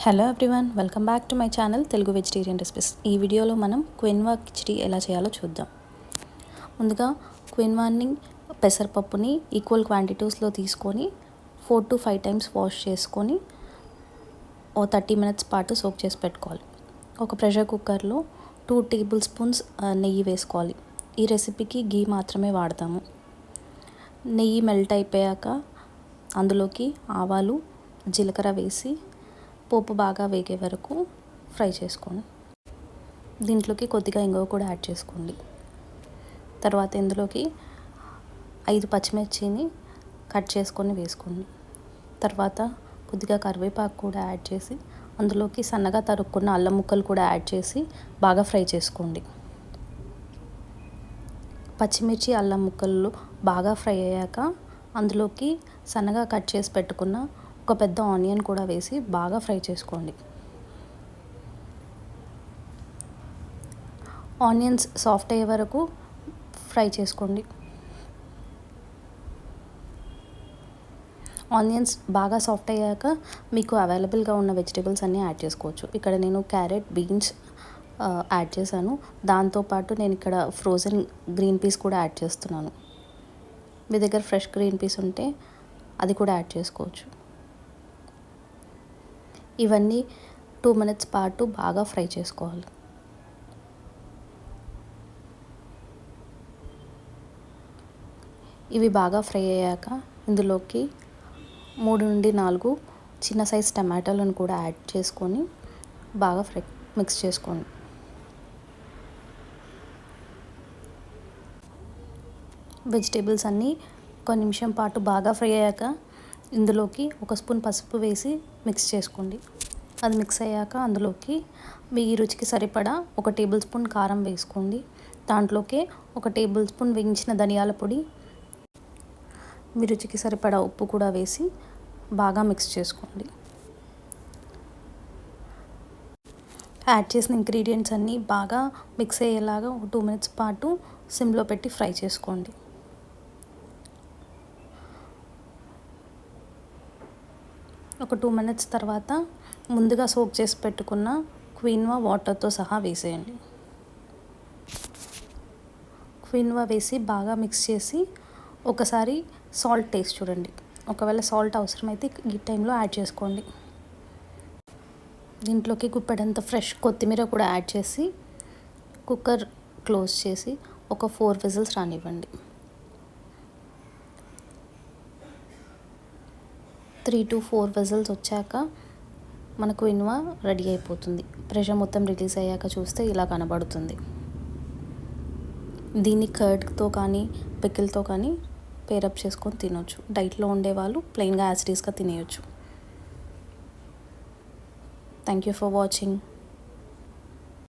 Hello everyone, welcome back to my channel Telugu vegetarian recipes. ఈ వీడియోలో మనం క్విన్వా కిచిడి ఎలా చేయాలో చూద్దాం. ముందుగా క్విన్వాని పెసరపప్పుని ఈక్వల్ క్వాంటిటీస్లో తీసుకొని 4 to 5 టైమ్స్ వాష్ చేసుకొని 30 మినిట్స్ పాటు సోక్ చేసి పెట్టుకోవాలి. ఒక ప్రెషర్ కుక్కర్లో 2 టేబుల్ స్పూన్స్ నెయ్యి వేసుకోవాలి. ఈ రెసిపీకి గీ మాత్రమే వాడతాము. నెయ్యి మెల్ట్ అయిపోయాక అందులోకి ఆవాలు, జీలకర్ర వేసి పోపు బాగా వేగే వరకు ఫ్రై చేసుకోండి. దీంట్లోకి కొద్దిగా ఇంగువ కూడా యాడ్ చేసుకోండి. తర్వాత ఇందులోకి 5 పచ్చిమిర్చిని కట్ చేసుకొని వేసుకోండి. తర్వాత కొద్దిగా కరివేపాకు కూడా యాడ్ చేసి అందులోకి సన్నగా తరుక్కున్న అల్లం ముక్కలు కూడా యాడ్ చేసి బాగా ఫ్రై చేసుకోండి. పచ్చిమిర్చి అల్లం ముక్కలు బాగా ఫ్రై అయ్యాక అందులోకి సన్నగా కట్ చేసి పెట్టుకున్న ఒక పెద్ద ఆనియన్ కూడా వేసి బాగా ఫ్రై చేసుకోండి. ఆనియన్స్ సాఫ్ట్ అయ్యే వరకు ఫ్రై చేసుకోండి. ఆనియన్స్ బాగా సాఫ్ట్ అయ్యాక మీకు అవైలబుల్గా ఉన్న వెజిటేబుల్స్ అన్నీ యాడ్ చేసుకోవచ్చు. ఇక్కడ నేను క్యారెట్, బీన్స్ యాడ్ చేశాను. దాంతోపాటు నేను ఇక్కడ ఫ్రోజన్ గ్రీన్ పీస్ కూడా యాడ్ చేస్తున్నాను. మీ దగ్గర ఫ్రెష్ గ్రీన్ పీస్ ఉంటే అది కూడా యాడ్ చేసుకోవచ్చు. ఇవన్నీ 2 మినిట్స్ పాటు బాగా ఫ్రై చేసుకోవాలి. ఇవి బాగా ఫ్రై అయ్యాక ఇందులోకి 3 నుండి 4 చిన్న సైజ్ టమాటాలను కూడా యాడ్ చేసుకొని బాగా మిక్స్ చేసుకోండి. వెజిటేబుల్స్ అన్నీ ఒక నిమిషం పాటు బాగా ఫ్రై అయ్యాక ఇందులోకి 1 స్పూన్ పసుపు వేసి మిక్స్ చేసుకోండి. అది మిక్స్ అయ్యాక అందులోకి మీ రుచికి సరిపడా 1 టేబుల్ స్పూన్ కారం వేసుకోండి. దాంట్లోకి 1 టేబుల్ స్పూన్ వేయించిన ధనియాల పొడి, మీ రుచికి సరిపడా ఉప్పు కూడా వేసి బాగా మిక్స్ చేసుకోండి. యాడ్ చేసిన ఇంగ్రీడియంట్స్ అన్నీ బాగా మిక్స్ అయ్యేలాగా 2 మినిట్స్ పాటు సిమ్లో పెట్టి ఫ్రై చేసుకోండి. ఒక 2 మినిట్స్ తర్వాత ముందుగా సోక్ చేసి పెట్టుకున్న క్విన్వా వాటర్తో సహా వేసేయండి. క్విన్వా వేసి బాగా మిక్స్ చేసి ఒకసారి సాల్ట్ టేస్ట్ చూడండి. ఒకవేళ సాల్ట్ అవసరమైతే ఈ టైంలో యాడ్ చేసుకోండి. దీంట్లోకి గుప్పెడంత ఫ్రెష్ కొత్తిమీర కూడా యాడ్ చేసి కుక్కర్ క్లోజ్ చేసి ఒక 4 విజిల్స్ రానివ్వండి. 3 to 4 విజిల్స్ వచ్చాక మన క్విన్వా రెడీ అయిపోతుంది. ప్రెషర్ మొత్తం రిలీజ్ అయ్యాక చూస్తే ఇలా కనబడుతుంది. దీన్ని కర్డ్తో కానీ పికిల్తో కానీ పేరప్ చేసుకొని తినొచ్చు. డైట్లో ఉండేవాళ్ళు ప్లెయిన్గా యాజ్ ఇట్ ఈస్గా తినేయచ్చు. Thank you for watching.